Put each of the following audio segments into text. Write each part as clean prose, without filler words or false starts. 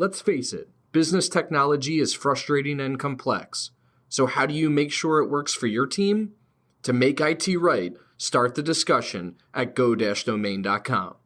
Let's face it, business technology is frustrating and complex. So how do you make sure it works for your team? To make IT right, start the discussion at go-domain.com.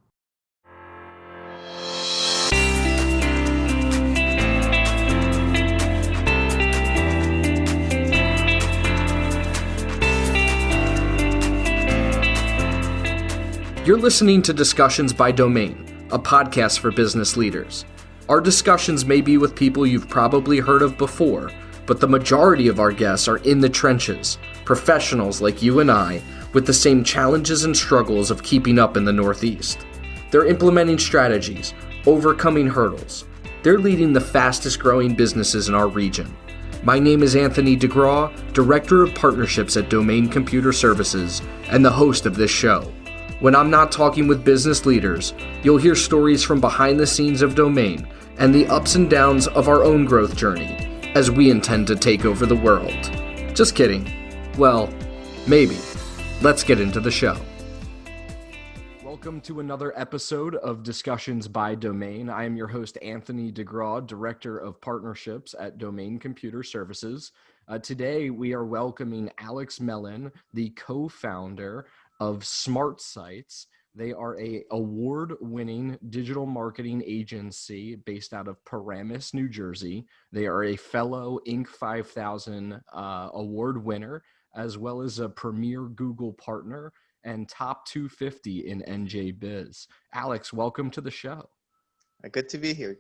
You're listening to Discussions by Domain, a podcast for business leaders. Our discussions may be with people you've probably heard of before, but the majority of our guests are in the trenches, professionals like you and I, with the same challenges and struggles of keeping up in the Northeast. They're implementing strategies, overcoming hurdles. They're leading the fastest growing businesses in our region. My name is Anthony DeGraw, Director of Partnerships at Domain Computer Services, and the host of this show. When I'm not talking with business leaders, you'll hear stories from behind the scenes of Domain and the ups and downs of our own growth journey, as we intend to take over the world. Just kidding. Well, maybe. Let's get into the show. Welcome to another episode of Discussions by Domain. I am your host, Anthony DeGraw, Director of Partnerships at Domain Computer Services. Today, we are welcoming Alex Melen, the co-founder of SmartSites. They are an award-winning digital marketing agency based out of Paramus, New Jersey. They are a fellow Inc. 5000 award winner, as well as a premier Google partner and top 250 in NJ Biz. Alex, welcome to the show. Good to be here.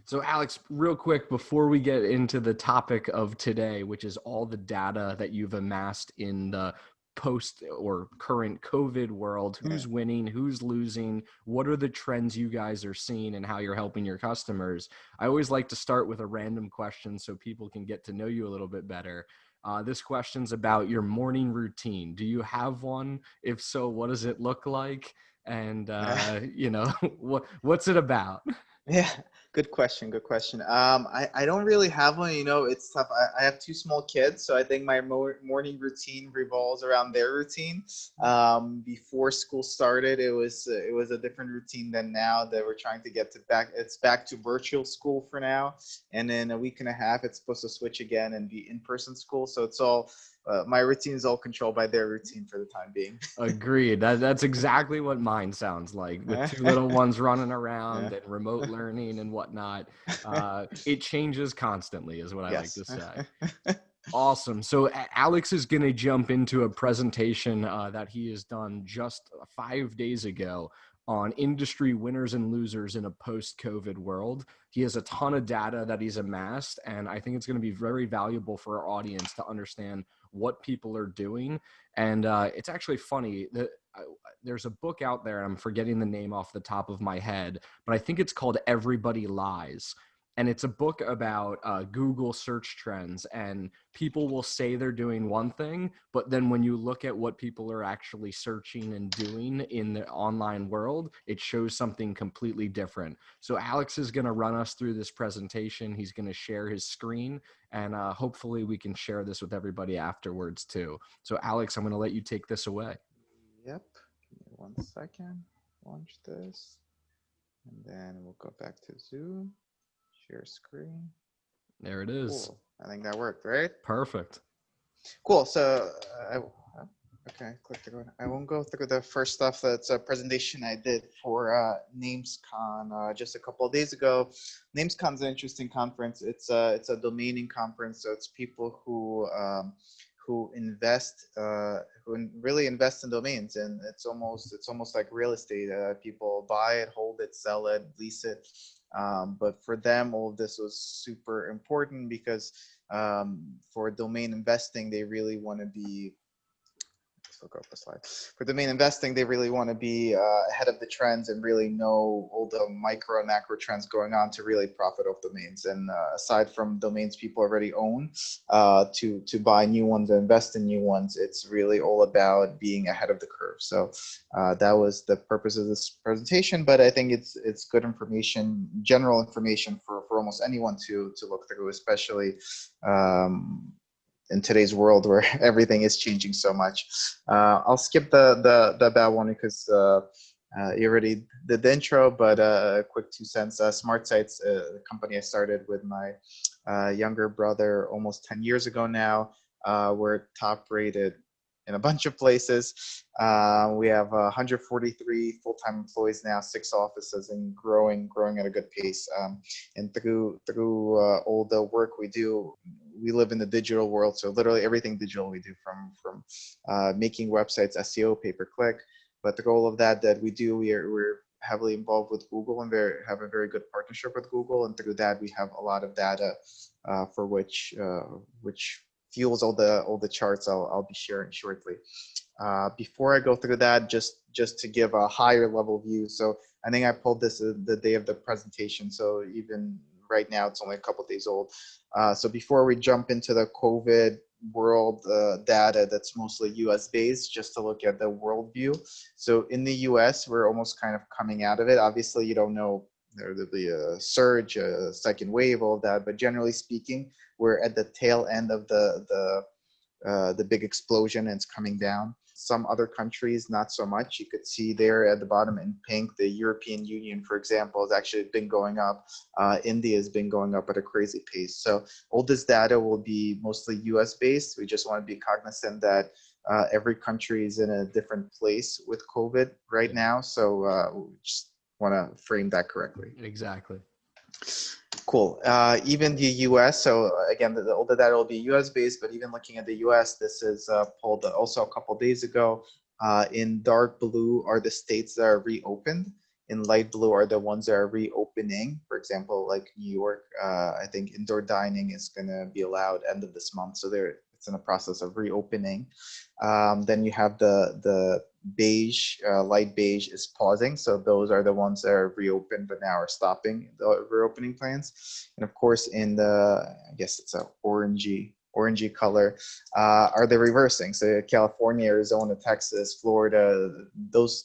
So Alex, real quick, before we get into the topic of today, which is all the data that you've amassed in the post or current COVID world, who's winning, who's losing, what are the trends you guys are seeing and how you're helping your customers. I always like to start with a random question so people can get to know you a little bit better. This question's about your morning routine. Do you have one? If so, what does it look like? And, what's it about? Yeah, good question. I don't really have one, it's tough. I have two small kids, so I think my morning routine revolves around their routine. Before school started, it was a different routine than now that we're trying to get it's back to virtual school for now. And in a week and a half, it's supposed to switch again and be in-person school. So it's all, my routine is all controlled by their routine for the time being. Agreed. That's exactly what mine sounds like, with two little ones running around and remote learning and whatnot. It changes constantly is what I like to say. Awesome. So Alex is going to jump into a presentation that he has done just 5 days ago on industry winners and losers in a post-COVID world. He has a ton of data that he's amassed, and I think it's going to be very valuable for our audience to understand what people are doing. And it's actually funny that there's a book out there, and I'm forgetting the name off the top of my head, but I think it's called Everybody Lies. And it's a book about Google search trends, and people will say they're doing one thing, but then when you look at what people are actually searching and doing in the online world, it shows something completely different. So Alex is going to run us through this presentation. He's going to share his screen, and hopefully we can share this with everybody afterwards too. So Alex, I'm going to let you take this away. Yep. Give me 1 second. Launch this, and then we'll go back to Zoom. Share screen. There it is. Cool. I think that worked, right? Perfect. Cool. So, click to go. I won't go through the first stuff. That's a presentation I did for NamesCon just a couple of days ago. NamesCon is an interesting conference. It's a domaining conference, so it's people who really invest in domains, and it's almost like real estate. People buy it, hold it, sell it, lease it. But for them, all of this was super important because for domain investing, they really want to be Go up the slide. For domain investing, they really want to be ahead of the trends and really know all the micro and macro trends going on to really profit off domains. And aside from domains people already own, to buy new ones and invest in new ones, it's really all about being ahead of the curve. So that was the purpose of this presentation. But I think it's good information, general information for almost anyone to look through, especially in today's world where everything is changing so much. I'll skip the bad one because You already did the intro, but a quick 2 cents. SmartSites, the company I started with my younger brother almost 10 years ago now. We're top rated in a bunch of places. We have 143 full-time employees now, 6 offices, and growing at a good pace. And through all the work we do, we live in the digital world, so literally everything digital we do, from making websites, SEO, pay-per-click. But the goal of that we do, we're heavily involved with Google and have a very good partnership with Google, and through that we have a lot of data for which fuels all the charts I'll be sharing shortly. Before I go through that, just to give a higher level view. So I think I pulled this the day of the presentation, so even right now it's only a couple days old. So before we jump into the COVID world data that's mostly US based, just to look at the world view. So in the US, we're almost kind of coming out of it. Obviously, you don't know, there'll be a surge, a second wave, all of that, but generally speaking, we're at the tail end of the big explosion, and it's coming down. Some other countries, not so much. You could see there at the bottom in pink, the European Union, for example, has actually been going up. India has been going up at a crazy pace. So all this data will be mostly US based. We just want to be cognizant that every country is in a different place with COVID right now. So we just want to frame that correctly. Exactly. Cool. Even the US, so again, all the data will be US based, but even looking at the US, this is pulled also a couple days ago. In dark blue are the states that are reopened. In light blue are the ones that are reopening. For example, like New York, I think indoor dining is going to be allowed end of this month. So it's in the process of reopening. Then you have the beige, light beige is pausing. So those are the ones that are reopened, but now are stopping the reopening plans. And of course, in I guess it's a orangey color, are the reversing. So California, Arizona, Texas, Florida, those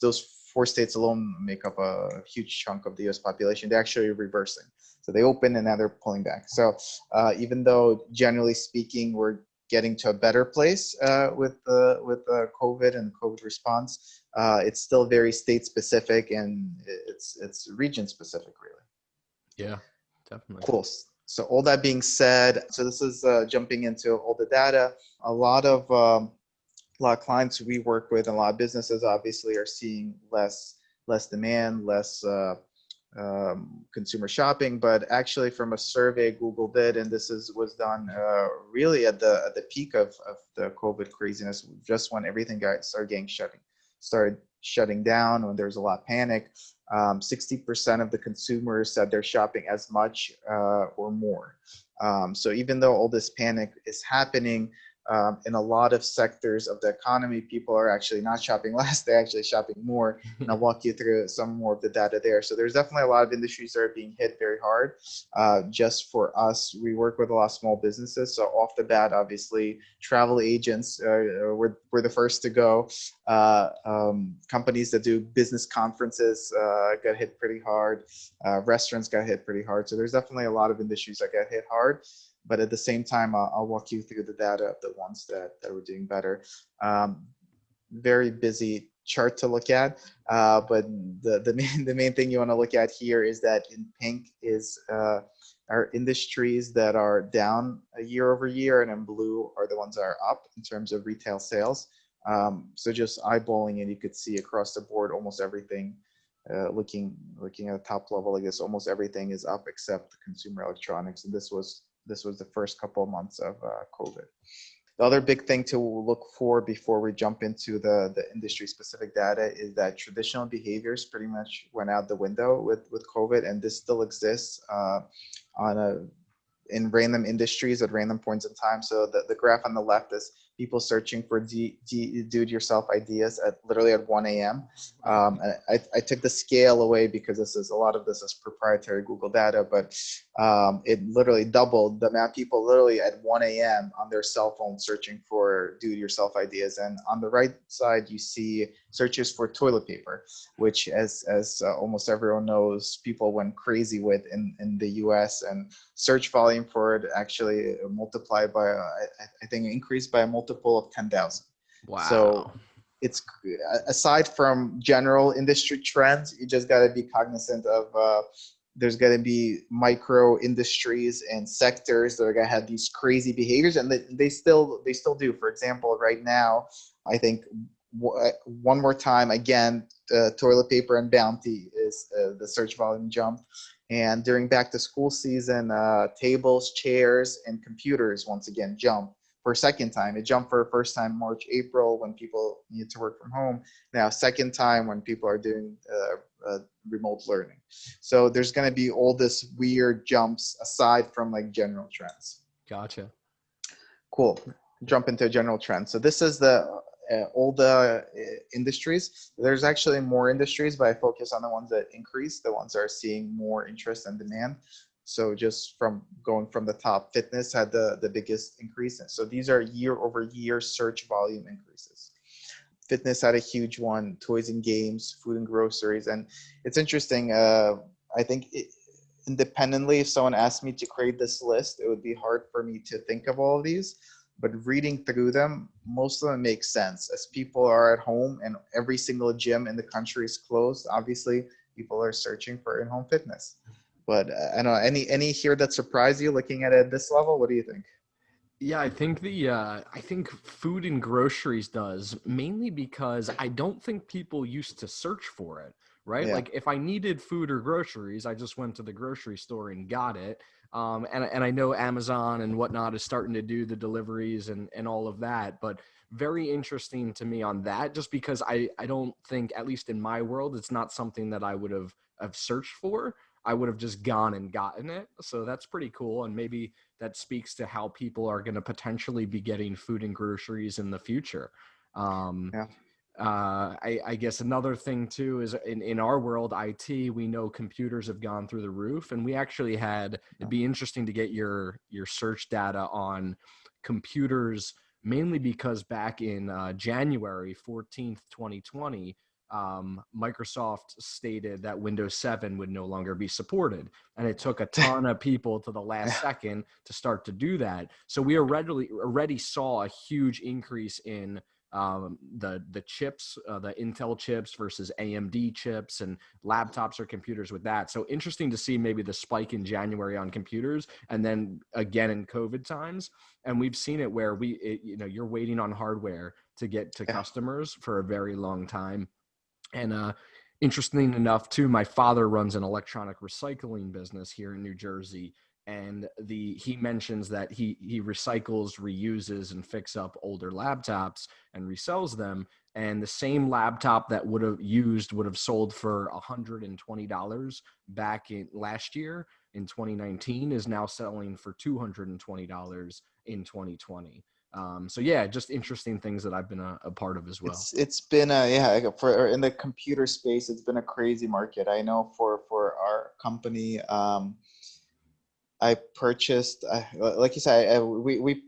4 states alone make up a huge chunk of the US population. They're actually reversing. So they open and now they're pulling back. So even though generally speaking, we're getting to a better place with COVID and COVID response, it's still very state specific, and it's region specific, really. Yeah, definitely. Cool. So all that being said, so this is jumping into all the data. A lot of clients we work with and a lot of businesses obviously are seeing less demand, less consumer shopping, but actually from a survey Google did, and this was done really at the peak of the COVID craziness, just when everything started shutting down, when there was a lot of panic. 60% of the consumers said they're shopping as much or more. So even though all this panic is happening, in a lot of sectors of the economy, people are actually not shopping less, they're actually shopping more. And I'll walk you through some more of the data there. So there's definitely a lot of industries that are being hit very hard. Just for us, we work with a lot of small businesses. So off the bat, obviously, travel agents were the first to go. Companies that do business conferences got hit pretty hard. Restaurants got hit pretty hard. So there's definitely a lot of industries that got hit hard. But at the same time, I'll walk you through the data of the ones that were doing better. Very busy chart to look at, but the main thing you want to look at here is that in pink is our industries that are down year over year, and in blue are the ones that are up in terms of retail sales. So just eyeballing it, you could see across the board almost everything. Looking at the top level, I guess almost everything is up except consumer electronics, and this was the first couple of months of COVID. The other big thing to look for before we jump into the industry specific data is that traditional behaviors pretty much went out the window with COVID, and this still exists in random industries at random points in time. So the graph on the left is people searching for do-it-yourself ideas at literally at 1 a.m. I took the scale away because a lot of this is proprietary Google data, but it literally doubled the amount of people literally at 1 a.m. on their cell phone searching for do-it-yourself ideas. And on the right side, you see searches for toilet paper, which as almost everyone knows, people went crazy with in the US, and search volume for it actually multiplied by, I think increased by a multiple of 10,000. Wow. So it's aside from general industry trends, you just got to be cognizant of there's going to be micro industries and sectors that are going to have these crazy behaviors, and they still do. For example, right now, I think one more time again, toilet paper and Bounty is the search volume jumped. And during back to school season, tables, chairs, and computers once again jumped for a second time. It jumped for a first time March, April when people need to work from home. Now, second time when people are doing remote learning. So there's going to be all this weird jumps aside from like general trends. Gotcha. Cool. Jump into a general trend. So this is the all the industries. There's actually more industries, but I focus on the ones that increase, the ones that are seeing more interest and demand. So just from going from the top, fitness had the biggest increase. So these are year over year search volume increases. Fitness had a huge one, toys and games, food and groceries. And it's interesting. I think independently, if someone asked me to create this list, it would be hard for me to think of all of these. But reading through them, most of them make sense. As people are at home and every single gym in the country is closed, obviously people are searching for in-home fitness. But I don't know, any here that surprised you looking at it at this level? What do you think? Yeah, I think food and groceries does, mainly because I don't think people used to search for it, right? Yeah, Like if I needed food or groceries, I just went to the grocery store and got it. And I know Amazon and whatnot is starting to do the deliveries and all of that, but very interesting to me on that, just because I don't think, at least in my world, it's not something that I would have searched for. I would have just gone and gotten it. So that's pretty cool. And maybe that speaks to how people are going to potentially be getting food and groceries in the future. Um, yeah, I guess another thing too is in our world, IT, we know computers have gone through the roof, and we actually had, it'd be interesting to get your search data on computers, mainly because back in January 14th, 2020, Microsoft stated that Windows 7 would no longer be supported. And it took a ton of people to the last second to start to do that. So we already saw a huge increase in the chips, the Intel chips versus AMD chips, and laptops or computers with that. So interesting to see maybe the spike in January on computers, and then again in COVID times. And we've seen it where you're waiting on hardware to get to yeah. customers for a very long time. And interesting enough, too, my father runs an electronic recycling business here in New Jersey, and he mentions that he recycles, reuses, and fix up older laptops and resells them. And the same laptop that would have sold for $120 back in last year in 2019 is now selling for $220 in 2020. So yeah, just interesting things that I've been a part of as well. It's been a yeah for in the computer space, it's been a crazy market. I know for our company, I purchased like you said, we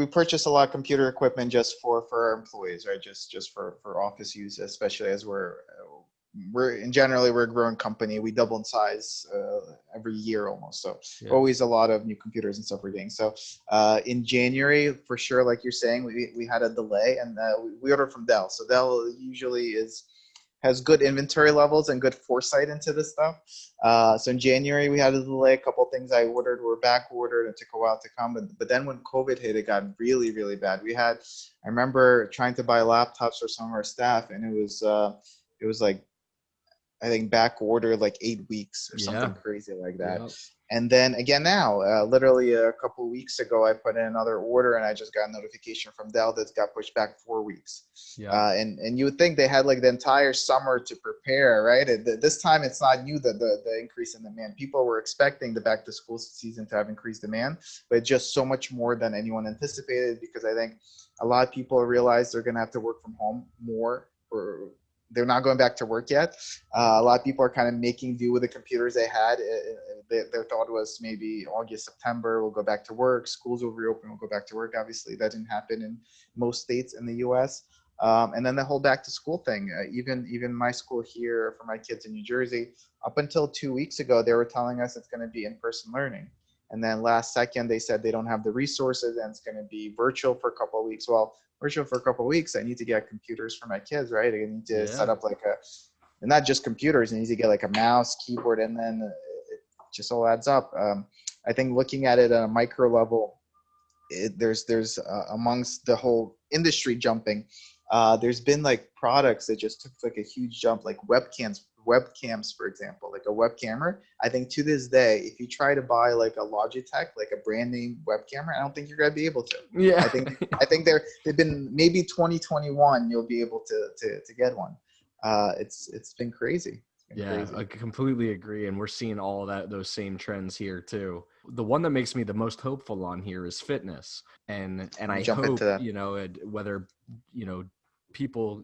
purchased a lot of computer equipment just for our employees, right? Just for office use, especially as we're in generally we're a growing company. We double in size every year almost, so Yeah. always a lot of new computers and stuff we're getting. So in January, for sure, like you're saying, we had a delay, and we ordered from Dell. So Dell usually has good inventory levels and good foresight into this stuff. So in January, we had a delay. A couple of things I ordered were back ordered and took a while to come. But then when COVID hit, it got really, really bad. I remember trying to buy laptops for some of our staff, and it was like, I think back order like 8 weeks or something Yeah. crazy like that. Yeah. And then again now, literally a couple of weeks ago, I put in another order and I just got a notification from Dell that got pushed back 4 weeks. Yeah. And you would think they had like the entire summer to prepare, right? This time it's not new that the increase in demand. People were expecting the back to school season to have increased demand, but just so much more than anyone anticipated, because I think a lot of people realize they're going to have to work from home more, or they're not going back to work yet. A lot of people are kind of making do with the computers they had. Their thought was maybe August, September, we'll go back to work. Schools will reopen, we'll go back to work. Obviously, that didn't happen in most states in the U.S. And then the whole back to school thing. Even my school here for my kids in New Jersey, up until 2 weeks ago, they were telling us it's going to be in-person learning. And then last second, they said they don't have the resources and it's going to be virtual for a couple of weeks. Well, virtual for a couple of weeks. I need to get computers for my kids, right? I need to set Yeah. up like and not just computers. I need to get like a mouse, keyboard, and then it just all adds up. I think looking at it at a micro level, there's amongst the whole industry jumping, there's been like products that just took like a huge jump, like webcams, for example, like a web camera. I think to this day, if you try to buy like a Logitech, like a brand name web camera, I don't think you're gonna be able to. Yeah. I think they've been maybe 2021 you'll be able to get one. It's been crazy. It's been Yeah, I crazy. completely agree. And we're seeing all of those same trends here too. The one that makes me the most hopeful on here is fitness. And I Jump into hope, that. whether, people,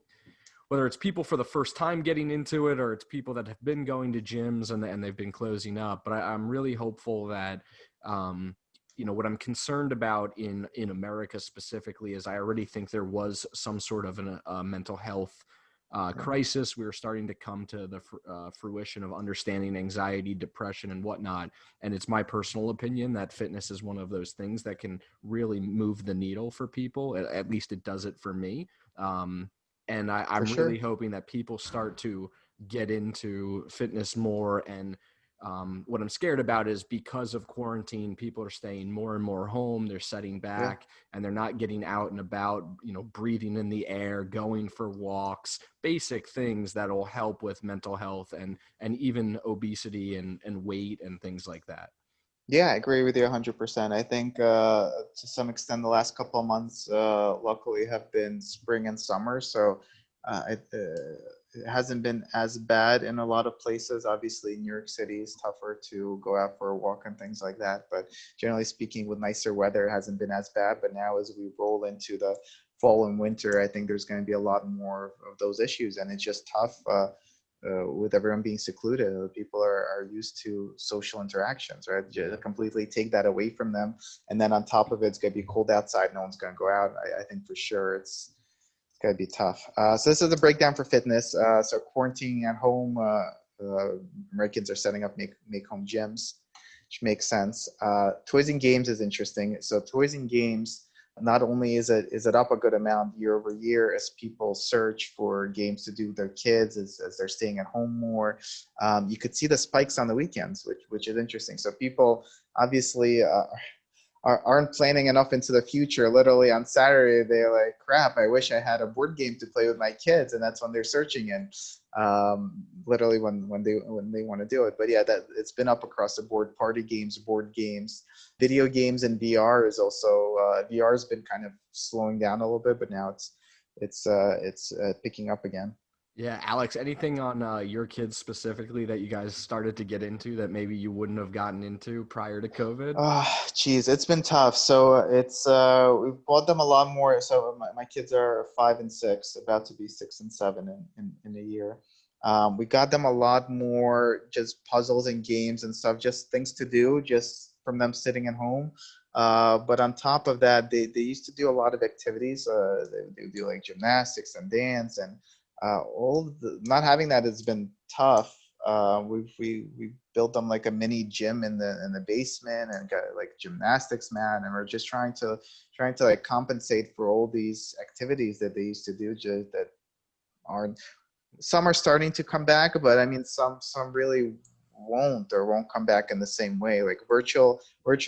whether it's people for the first time getting into it, or it's people that have been going to gyms and they've been closing up. But I'm really hopeful that, what I'm concerned about in America specifically is I already think there was some sort of a mental health Yeah. crisis. We were starting to come to the fruition of understanding anxiety, depression, and whatnot. And it's my personal opinion that fitness is one of those things that can really move the needle for people. At least it does it for me. And For I'm really sure. hoping that people start to get into fitness more. And what I'm scared about is because of quarantine, people are staying more and more home. They're setting Yeah. back and they're not getting out and about, breathing in the air, going for walks, basic things that'll help with mental health and even obesity and weight and things like that. Yeah, I agree with you 100%. I think to some extent the last couple of months, luckily, have been spring and summer, so it hasn't been as bad in a lot of places. Obviously, New York City is tougher to go out for a walk and things like that, but generally speaking, with nicer weather, it hasn't been as bad. But now, as we roll into the fall and winter, I think there's going to be a lot more of those issues, and it's just tough. With everyone being secluded, people are used to social interactions, right? Yeah. Just completely take that away from them. And then on top of it, it's going to be cold outside. No one's going to go out. I think for sure it's going to be tough. So this is the breakdown for fitness. So quarantining at home, Americans are setting up make home gyms, which makes sense. Toys and games is interesting. So toys and games, not only is it up a good amount year over year as people search for games to do with their kids as they're staying at home more, you could see the spikes on the weekends, which is interesting. So people obviously aren't planning enough into the future. Literally on Saturday, they're like, crap, I wish I had a board game to play with my kids. And that's when they're searching in, literally when they want to do it. But yeah, that it's been up across the board. Party games, board games, video games, and VR is also, VR has been kind of slowing down a little bit, but now it's picking up again. Yeah, Alex, anything on your kids specifically that you guys started to get into that maybe you wouldn't have gotten into prior to COVID? Oh, geez, it's been tough. So it's we've bought them a lot more. So my kids are 5 and 6, about to be 6 and 7 in a year. We got them a lot more just puzzles and games and stuff, just things to do, just from them sitting at home. But on top of that, they used to do a lot of activities. They do like gymnastics and dance, and not having that has been tough. We built them like a mini gym in the basement and got like gymnastics mat, and we're just trying to like compensate for all these activities that they used to do, just that aren't, some are starting to come back, but I mean some really won't come back in the same way. Like virtual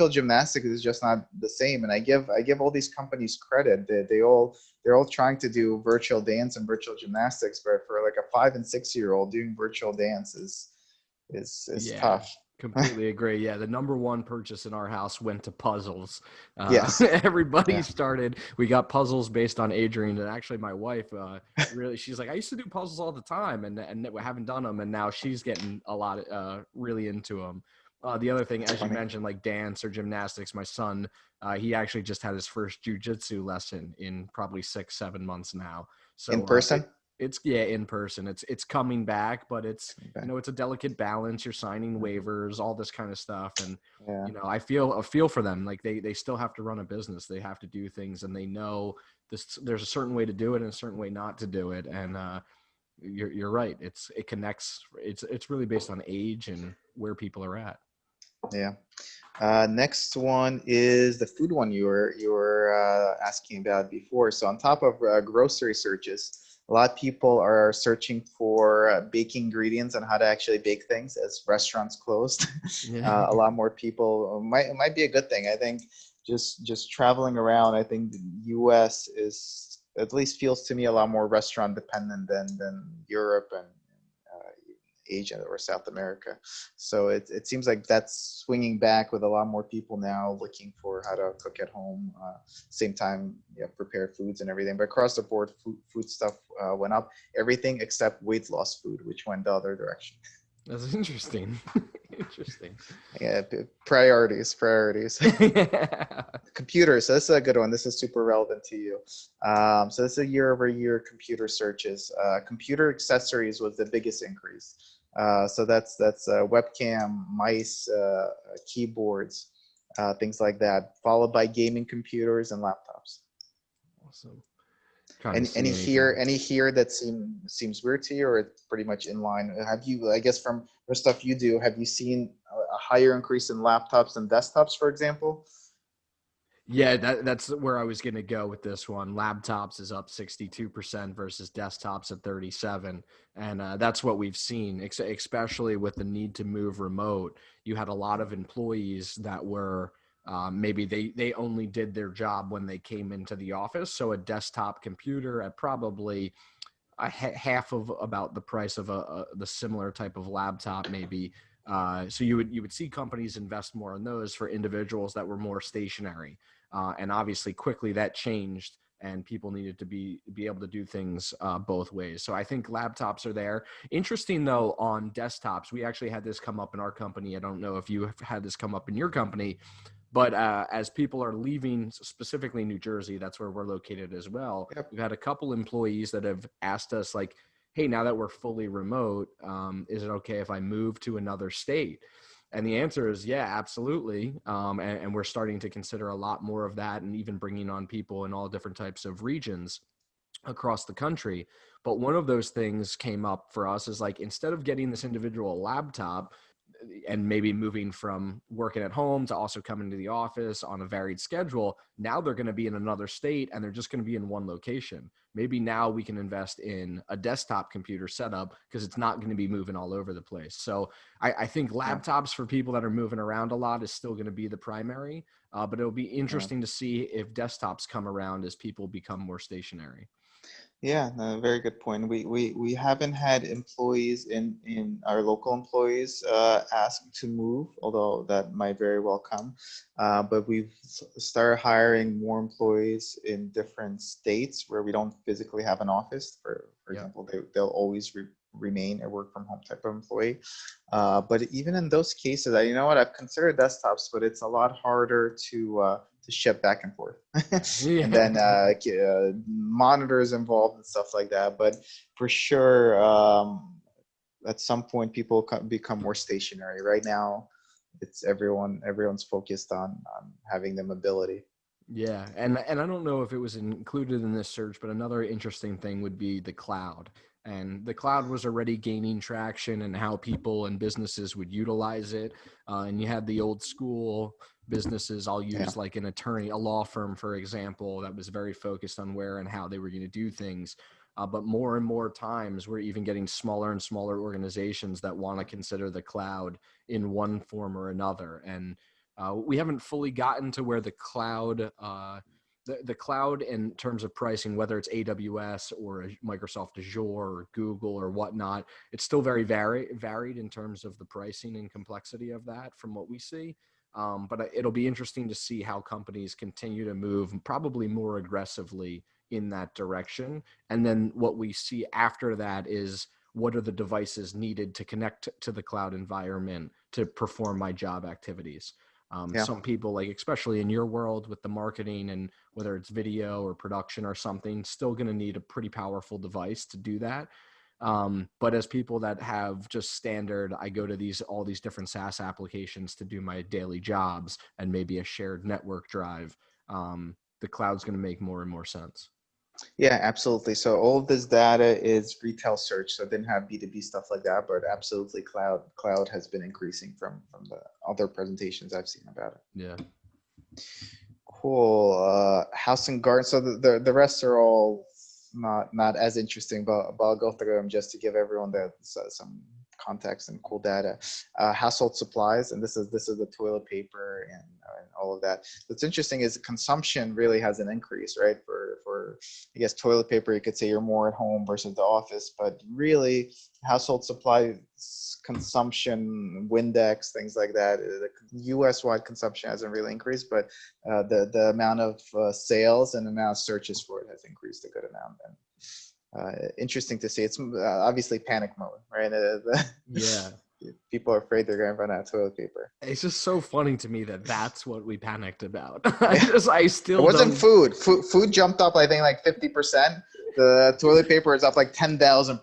gymnastics is just not the same. And I give all these companies credit. They're all trying to do virtual dance and virtual gymnastics, but for like a 5 and 6 year old, doing virtual dance is Yeah, tough. completely agree. Yeah, the number one purchase in our house went to puzzles. Yes. Everybody Yeah. started. We got puzzles based on Adrian, and actually, my wife really, she's like, I used to do puzzles all the time, and we haven't done them, and now she's getting a lot really into them. The other thing, It's as you funny. mentioned, like dance or gymnastics, my son, he actually just had his first jujitsu lesson in probably 6, 7 months now. In So person. it's yeah, in person. It's coming back, but it's Okay. it's a delicate balance. You're signing waivers, all this kind of stuff, and Yeah. I feel for them. Like they still have to run a business. They have to do things, and they know this. There's a certain way to do it and a certain way not to do it. And you're right. It connects. It's really based on age and where people are at. Yeah. Next one is the food one you were asking about before. So on top of grocery searches, a lot of people are searching for baking ingredients and how to actually bake things as restaurants closed. Yeah. A lot more people might be a good thing. I think just traveling around, I think the U.S. is at least feels to me a lot more restaurant dependent than Europe and Asia or South America. So it seems like that's swinging back with a lot more people now looking for how to cook at home. Same time, prepare foods and everything. But across the board, food stuff went up. Everything except weight loss food, which went the other direction. That's interesting. Interesting. Yeah, priorities. Computers. So this is a good one. This is super relevant to you. So this is a year-over-year computer searches. Computer accessories was the biggest increase. So that's webcam, mice, keyboards, things like that, followed by gaming computers and laptops. Awesome. Trying to And see anything. any here that seems weird to you, or it's pretty much in line? Have you, I guess, from the stuff you do, have you seen a higher increase in laptops and desktops, for example? Yeah, that's where I was going to go with this one. Laptops is up 62% versus desktops at 37, and that's what we've seen, especially with the need to move remote. You had a lot of employees that were maybe they only did their job when they came into the office, so a desktop computer at probably half of about the price of the similar type of laptop, maybe. So you would see companies invest more in those for individuals that were more stationary. And obviously, quickly that changed, and people needed to be able to do things both ways. So I think laptops are there. Interesting though, on desktops, we actually had this come up in our company. I don't know if you have had this come up in your company, but as people are leaving, specifically New Jersey, that's where we're located as well. Yep. We've had a couple employees that have asked us, like, "Hey, now that we're fully remote, is it okay if I move to another state?" And the answer is, yeah, absolutely. And we're starting to consider a lot more of that, and even bringing on people in all different types of regions across the country. But one of those things came up for us is, like, instead of getting this individual laptop and maybe moving from working at home to also coming to the office on a varied schedule, now they're going to be in another state and they're just going to be in one location. Maybe now we can invest in a desktop computer setup because it's not going to be moving all over the place. So I think Yeah. laptops for people that are moving around a lot is still going to be the primary, but it'll be Yeah. interesting to see if desktops come around as people become more stationary. Yeah, no, very good point. We haven't had employees in our local employees ask to move, although that might very well come. But we've started hiring more employees in different states where we don't physically have an office. For Yeah. example, they'll always remain a work from home type of employee. But even in those cases, you know what, I've considered desktops, but it's a lot harder to ship back and forth. And Yeah, then totally. monitors involved and stuff like that. But for sure, at some point, people become more stationary. Right now, it's everyone's focused on having the mobility. Yeah, and I don't know if it was included in this search, but another interesting thing would be the cloud. And the cloud was already gaining traction and how people and businesses would utilize it. And you had the old school businesses. I'll Yeah, use like an attorney, a law firm, for example, that was very focused on where and how they were going to do things. But more and more times, we're even getting smaller and smaller organizations that want to consider the cloud in one form or another. And we haven't fully gotten to where the cloud in terms of pricing, whether it's AWS or Microsoft Azure or Google or whatnot, it's still very varied in terms of the pricing and complexity of that from what we see. But it'll be interesting to see how companies continue to move probably more aggressively in that direction. And then what we see after that is, what are the devices needed to connect to the cloud environment to perform my job activities? yeah, Some people, like especially in your world with the marketing and whether it's video or production or something, still going to need a pretty powerful device to do that. But as people that have just standard, I go to all these different SaaS applications to do my daily jobs and maybe a shared network drive, the cloud's going to make more and more sense. Yeah, absolutely. So all of this data is retail search. So it didn't have B2B stuff like that, but absolutely cloud has been increasing from the other presentations I've seen about it. Yeah. Cool. House and garden. So the rest are all not as interesting, but I'll go through them just to give everyone some context and cool data. Household supplies, and this is the toilet paper and all of that. What's interesting is consumption really hasn't increased, right? For I guess toilet paper, you could say you're more at home versus the office, but really household supplies consumption, Windex, things like that. The U.S. wide consumption hasn't really increased, but the amount of sales and the amount of searches for it has increased a good amount. And interesting to see. It's obviously panic mode, right? Yeah. People are afraid they're going to run out of toilet paper. It's just so funny to me that that's what we panicked about. Yeah. I It still wasn't don't. food. Food jumped up, I think, like 50%. The toilet paper is up like 10,000%.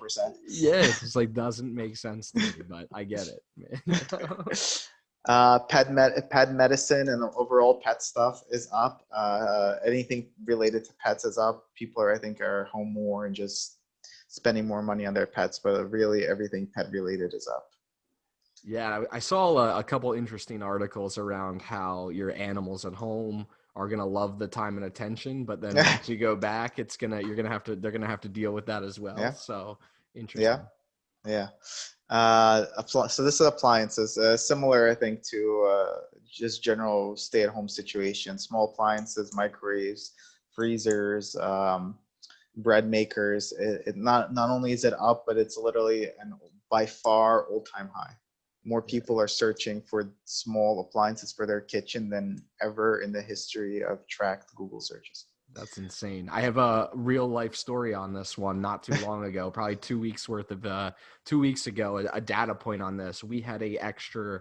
Yeah, it's just like doesn't make sense to me, but I get it, man. Pet medicine and overall pet stuff is up. Anything related to pets is up. People are, I think, are home more and just spending more money on their pets, but really everything pet related is up. Yeah, I saw a couple interesting articles around how your animals at home are gonna love the time and attention, but then once you go back, they're gonna have to deal with that as well. Yeah, So yeah, interesting. yeah. So this is appliances, similar, I think, to just general stay-at-home situation. Small appliances, microwaves, freezers, bread makers. Not only is it up, but it's literally and by far all-time high. More Yeah. people are searching for small appliances for their kitchen than ever in the history of tracked Google searches. That's insane. I have a real life story on this one not too long ago, probably 2 weeks worth of 2 weeks ago, a data point on this. We had a extra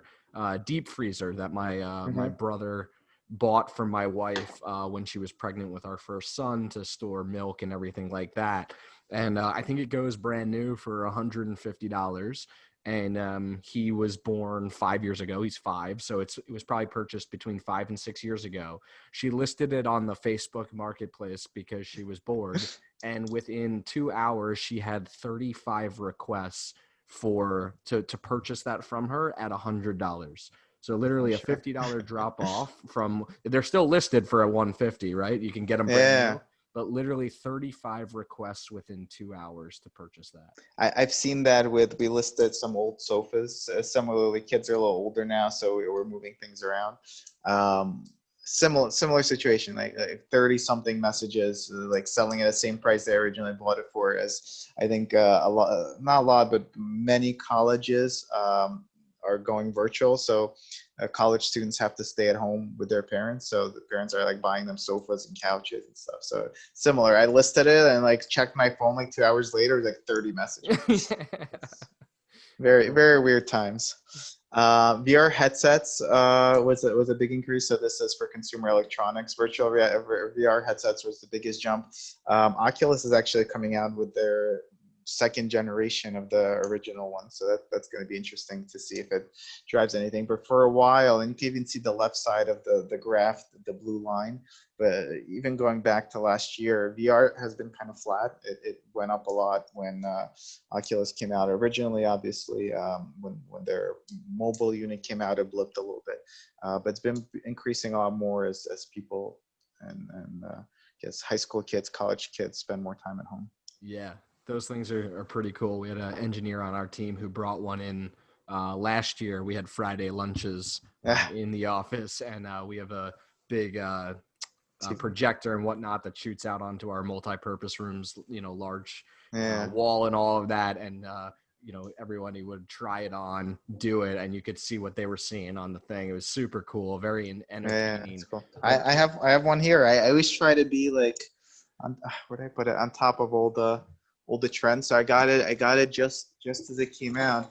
deep freezer that my Mm-hmm. brother bought for my wife when she was pregnant with our first son to store milk and everything like that. And I think it goes brand new for $150. And he was born 5 years ago. He's five, so it was probably purchased between 5 and 6 years ago. She listed it on the Facebook marketplace because she was bored. And within 2 hours, she had 35 requests to purchase that from her at $100. So For literally a sure. $50 drop off from, they're still listed for a 150, right? You can get them brand Yeah. new, but literally 35 requests within 2 hours to purchase that. I've seen that we listed some old sofas. Similarly, kids are a little older now, so we're moving things around. Um, similar situation, like 30 something messages, like selling at the same price they originally bought it for. As I think a lot, not a lot, but many colleges are going virtual. So college students have to stay at home with their parents. So the parents are like buying them sofas and couches and stuff. So similar. I listed it and like checked my phone like 2 hours later, like 30 messages. Very, Yeah. very weird times. VR headsets was a big increase. So this is for consumer electronics. Virtual VR headsets was the biggest jump. Oculus is actually coming out with their second generation of the original one. So that's going to be interesting to see if it drives anything. But for a while, and you can even see the left side of the graph, the blue line. But even going back to last year, VR has been kind of flat. It went up a lot when Oculus came out originally. Obviously, when their mobile unit came out, it blipped a little bit. But it's been increasing a lot more as people and I guess high school kids, college kids spend more time at home. Yeah, those things are pretty cool. We had an engineer on our team who brought one in last year. We had Friday lunches in the office, and we have a big projector and whatnot that shoots out onto our multi-purpose rooms, large Yeah. wall and all of that. And, everybody would try it on, do it, and you could see what they were seeing on the thing. It was super cool, very Yeah, entertaining. that's cool. I have one here. I always try to be like on where did I put it on top of all the trends. So I got it just as it came out.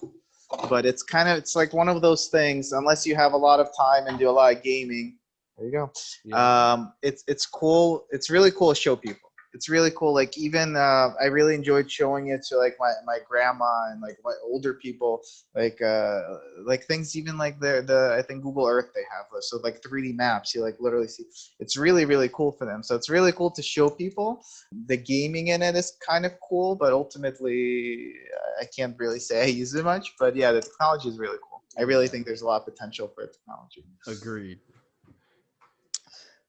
But it's like one of those things. Unless you have a lot of time and do a lot of gaming, there you go. Yeah. It's cool. It's really cool to show people. it's really cool. Like even I really enjoyed showing it to like my grandma and like my older people, like things even like the I think Google Earth they have, so like 3D maps, you like literally see. It's really really cool for them. So it's really cool to show people. The gaming in it is kind of cool, but ultimately I can't really say I use it much. But yeah, the technology is really cool. I really think there's a lot of potential for technology. Agreed.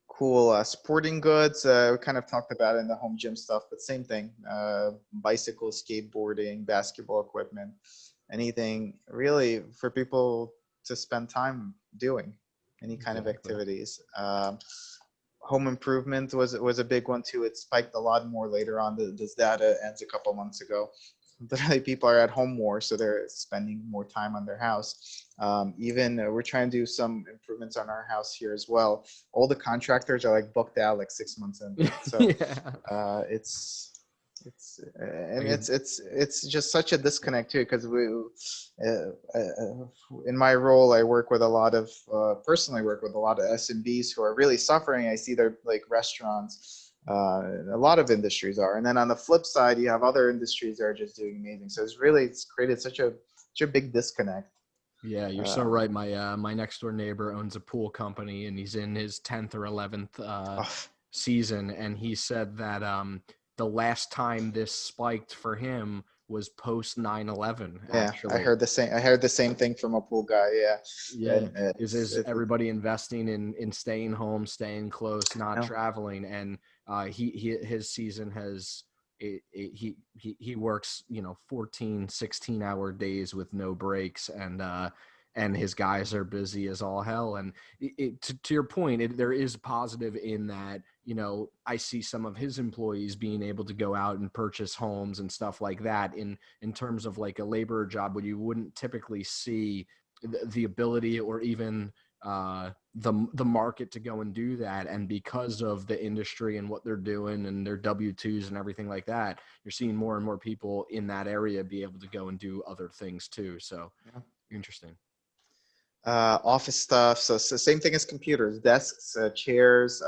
Cool. Sporting goods, we kind of talked about it in the home gym stuff, but same thing. Bicycles, skateboarding, basketball equipment, anything really for people to spend time doing, any kind of Exactly. activities. Home improvement was a big one too. It spiked a lot more later on. This data ends a couple months ago. Literally, people are at home more, so they're spending more time on their house. Even we're trying to do some improvements on our house here as well. All the contractors are like booked out like 6 months in, so Yeah. and I could, it's just such a disconnect too, because in my role I work with a lot of personally work with a lot of SMBs who are really suffering. I see their like restaurants, a lot of industries are, and then on the flip side you have other industries that are just doing amazing. So it's created such a big disconnect. yeah, you're so right. My next door neighbor owns a pool company, and he's in his 10th or 11th Oh, season, and he said that the last time this spiked for him was post 9/11 yeah, actually. I heard the same thing from a pool guy. Yeah, Yeah, and is everybody investing in staying home, staying close, not no. traveling, and his season has he works 14 16-hour days with no breaks, and his guys are busy as all hell. And to your point, there is positive in that. I see some of his employees being able to go out and purchase homes and stuff like that in terms of like a laborer job where you wouldn't typically see the ability or even the market to go and do that. And because of the industry and what they're doing and their W-2s and everything like that, you're seeing more and more people in that area be able to go and do other things too. So Yeah. interesting. Office stuff. So same thing as computers, desks, chairs.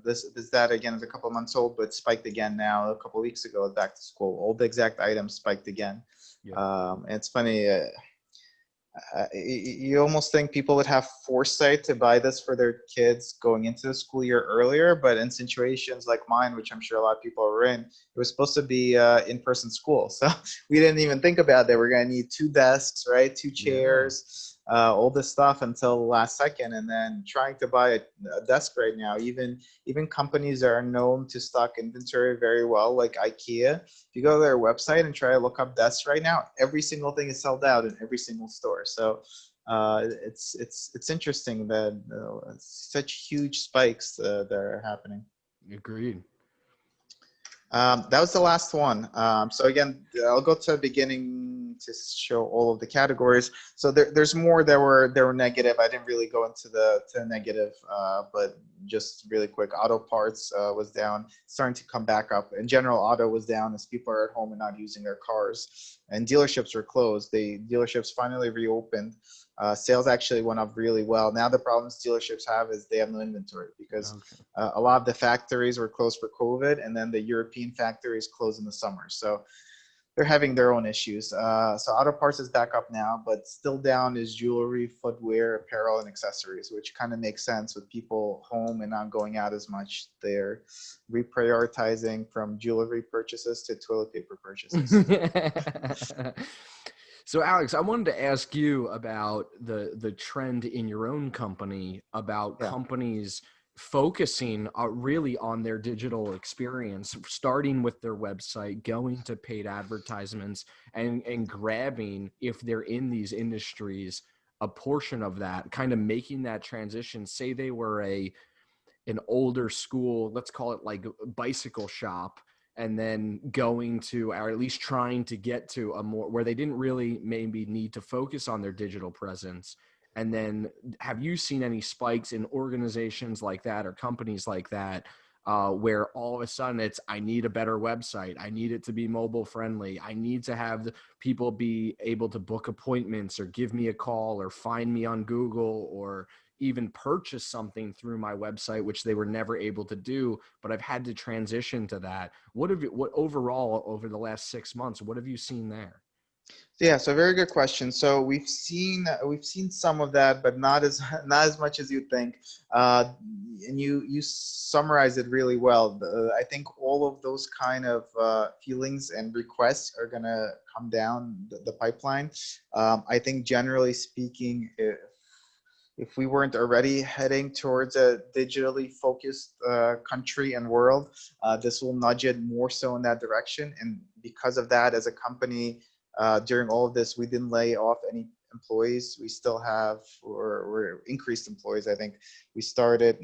This data again is a couple months old, but spiked again now. A couple weeks ago, back to school, all the exact items spiked again. Yeah. And it's funny. You almost think people would have foresight to buy this for their kids going into the school year earlier, but in situations like mine, which I'm sure a lot of people are in, it was supposed to be in-person school. So we didn't even think about that. We're going to need 2 desks, right? 2 chairs, all this stuff until the last second. And then trying to buy a desk right now, even companies that are known to stock inventory very well, like IKEA, if you go to their website and try to look up desks right now, every single thing is sold out in every single store. So it's interesting that such huge spikes that are happening. Agreed. That was the last one. So again, I'll go to the beginning to show all of the categories. So there's more that were negative. I didn't really go into the negative, but just really quick, auto parts was down, starting to come back up. In general, auto was down as people are at home and not using their cars. And dealerships were closed. Dealerships finally reopened. Sales actually went up really well. Now the problems dealerships have is they have no inventory because Okay. a lot of the factories were closed for COVID, and then the European factories closed in the summer. So they're having their own issues. So auto parts is back up now, but still down is jewelry, footwear, apparel, and accessories, which kind of makes sense with people home and not going out as much. They're reprioritizing from jewelry purchases to toilet paper purchases. So Alex, I wanted to ask you about the trend in your own company about Yeah. companies focusing really on their digital experience, starting with their website, going to paid advertisements, and grabbing, if they're in these industries, a portion of that, kind of making that transition. Say they were an older school, let's call it like bicycle shop, and then going to, or at least trying to get to a more where they didn't really maybe need to focus on their digital presence. And then have you seen any spikes in organizations like that or companies like that where all of a sudden it's, I need a better website. I need it to be mobile friendly. I need to have the people be able to book appointments or give me a call or find me on Google or even purchase something through my website, which they were never able to do, but I've had to transition to that. What overall over the last 6 months, what have you seen there? Yeah, so very good question. So we've seen some of that, but not as not as much as you think. And you summarize it really well. I think all of those kind of feelings and requests are gonna come down the pipeline. I think generally speaking, if we weren't already heading towards a digitally focused country and world, this will nudge it more so in that direction. And because of that, as a company, during all of this, we didn't lay off any employees. We still have, or we're increased employees. I think we started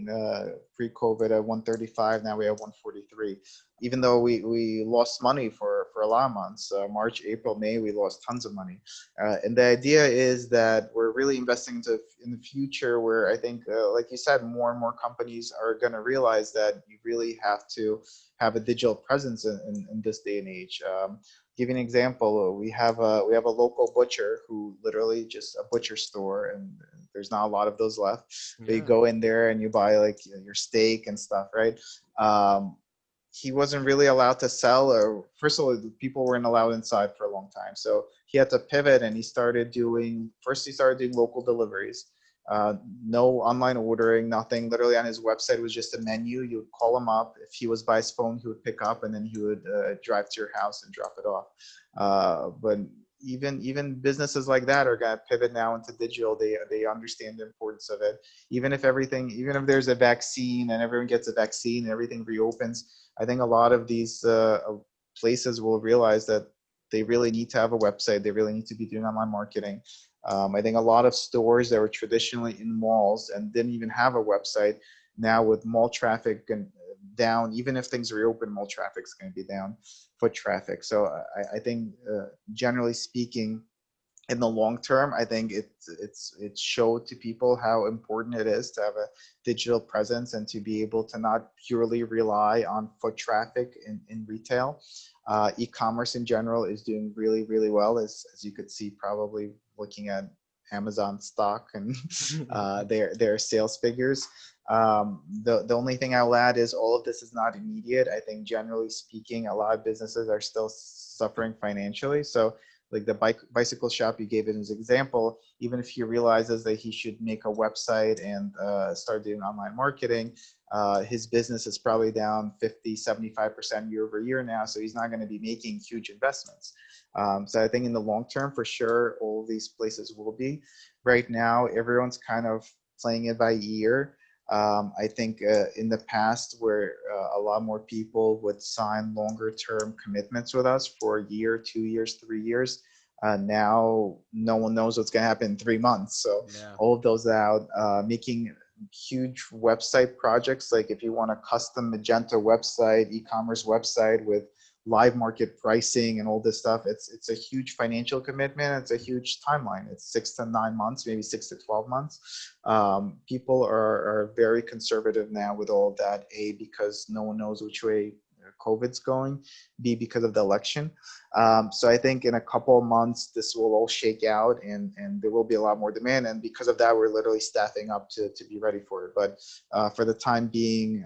pre-COVID at 135. Now we have 143. Even though we lost money for a lot of months, March, April, May, we lost tons of money. And the idea is that we're really investing in the future, where I think, like you said, more and more companies are going to realize that you really have to have a digital presence in this day and age. Give you an example. We have a local butcher who literally just a butcher store, and there's not a lot of those left. Yeah. But you go in there and you buy like your steak and stuff, right? He wasn't really allowed to sell, or first of all, people weren't allowed inside for a long time. So he had to pivot, and he started doing local deliveries. No online ordering, nothing. Literally on his website was just a menu. You would call him up. If he was by his phone, he would pick up, and then he would drive to your house and drop it off. But even businesses like that are going to pivot now into digital. They understand the importance of it. Even if there's a vaccine and everyone gets a vaccine and everything reopens, I think a lot of these places will realize that they really need to have a website. They really need to be doing online marketing. I think a lot of stores that were traditionally in malls and didn't even have a website, now with mall traffic and down, even if things reopen, mall traffic is going to be down, foot traffic. So I think generally speaking, in the long term, I think it showed to people how important it is to have a digital presence and to be able to not purely rely on foot traffic in retail. E-commerce in general is doing really, really well, as you could see probably looking at Amazon stock and their sales figures. The only thing I'll add is all of this is not immediate. I think generally speaking, a lot of businesses are still suffering financially. So like the bicycle shop you gave it as an example, even if he realizes that he should make a website and start doing online marketing, his business is probably down 50-75% year over year now. So he's not going to be making huge investments. So I think in the long term, for sure, all of these places will be. Right now, everyone's kind of playing it by ear. I think in the past, where a lot more people would sign longer term commitments with us for a year, 2 years, 3 years. Now no one knows what's going to happen in 3 months. So yeah. All of those out, making huge website projects, like if you want a custom Magento website, e-commerce website with live market pricing and all this stuff, it's a huge financial commitment. It's a huge timeline. It's 6 to 9 months, maybe 6 to 12 months. People are very conservative now with all of that, A, because no one knows which way COVID's going, B, because of the election. So I think in a couple of months, this will all shake out and there will be a lot more demand. And because of that, we're literally staffing up to be ready for it. But for the time being,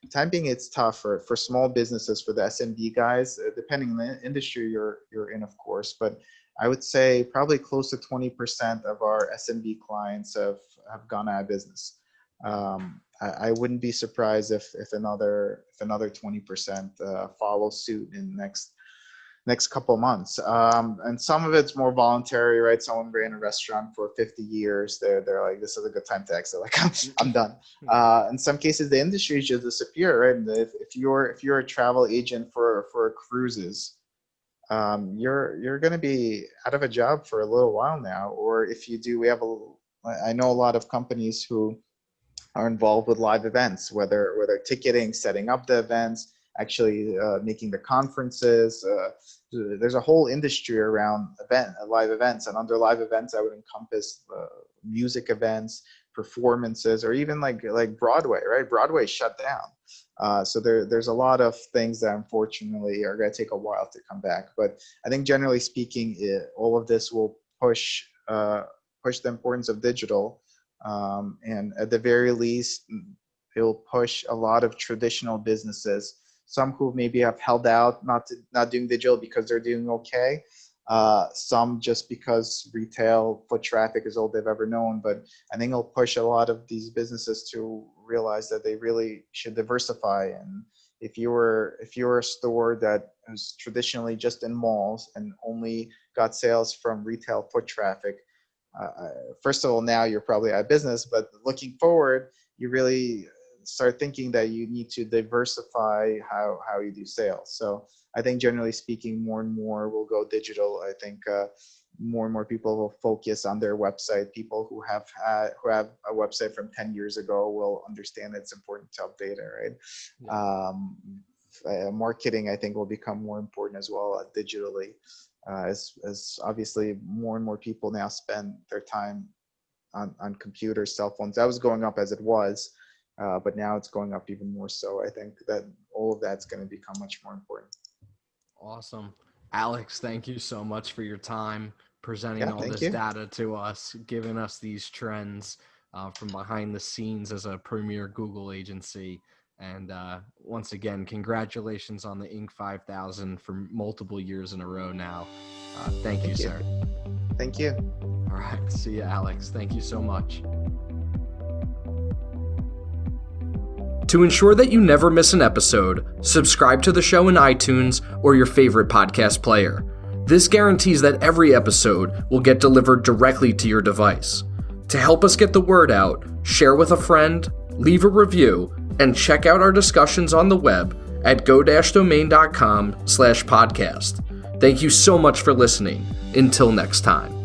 it's tough for small businesses, for the SMB guys, depending on the industry you're in, of course. But I would say probably close to 20% of our SMB clients have gone out of business. I wouldn't be surprised if another 20% follow suit in the next couple of months. And some of it's more voluntary, right? Someone ran a restaurant for 50 years. They're like, this is a good time to exit. Like, I'm done. In some cases, the industry just disappear, right? And if you're a travel agent for cruises, you're going to be out of a job for a little while now. Or if you do, I know a lot of companies who are involved with live events, whether ticketing, setting up the events, actually making the conferences. There's a whole industry around live events, and under live events, I would encompass music events, performances, or even like Broadway, right? Broadway shut down. So there's a lot of things that unfortunately are going to take a while to come back. But I think generally speaking, all of this will push the importance of digital. And at the very least, it will push a lot of traditional businesses, some who maybe have held out not doing digital because they're doing okay, some just because retail foot traffic is all they've ever known. But I think it'll push a lot of these businesses to realize that they really should diversify. And if you were a store that was traditionally just in malls and only got sales from retail foot traffic, first of all, now you're probably out of business. But looking forward, you really start thinking that you need to diversify how you do sales. So I think generally speaking, more and more will go digital. I think more and more people will focus on their website. People who have a website from 10 years ago will understand it's important to update it, right? Yeah. Marketing, I think, will become more important as well digitally, as obviously more and more people now spend their time on computers, cell phones. That was going up as it was, but now it's going up even more so. I think that all of that's going to become much more important. Awesome. Alex, thank you so much for your time, presenting all this data to us, giving us these trends from behind the scenes as a premier Google agency. And once again, congratulations on the Inc. 5000 for multiple years in a row now. Thank you, sir. Thank you. All right. See you, Alex. Thank you so much. To ensure that you never miss an episode, subscribe to the show in iTunes or your favorite podcast player. This guarantees that every episode will get delivered directly to your device. To help us get the word out, share with a friend, leave a review, and check out our discussions on the web at go-domain.com/podcast. Thank you so much for listening. Until next time.